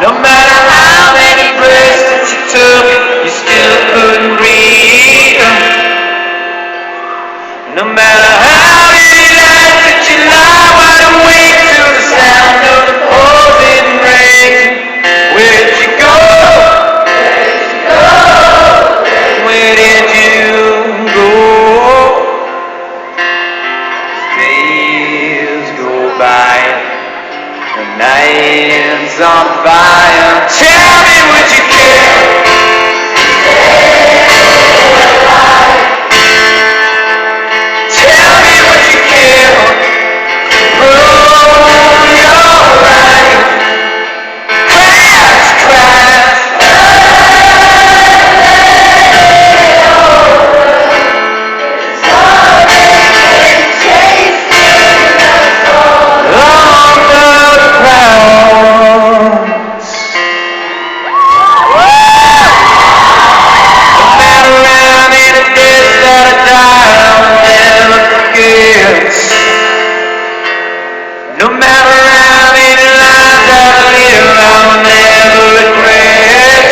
No matter how many breaths that you took, you still couldn't breathe. No matter how many nights that you lie wide awake to the sound of the pouring rain. Where did you go? Where did you go? Days go by, the night's on fire. Tell me, would you care? Tell me, would you care? Roll your eyes, crash, crash. No matter how many lives I live, I'll never regret.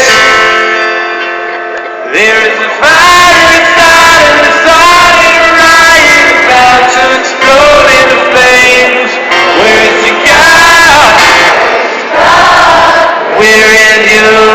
There is a fire inside and the solid riot about to explode into flames. Where is your God? Where is your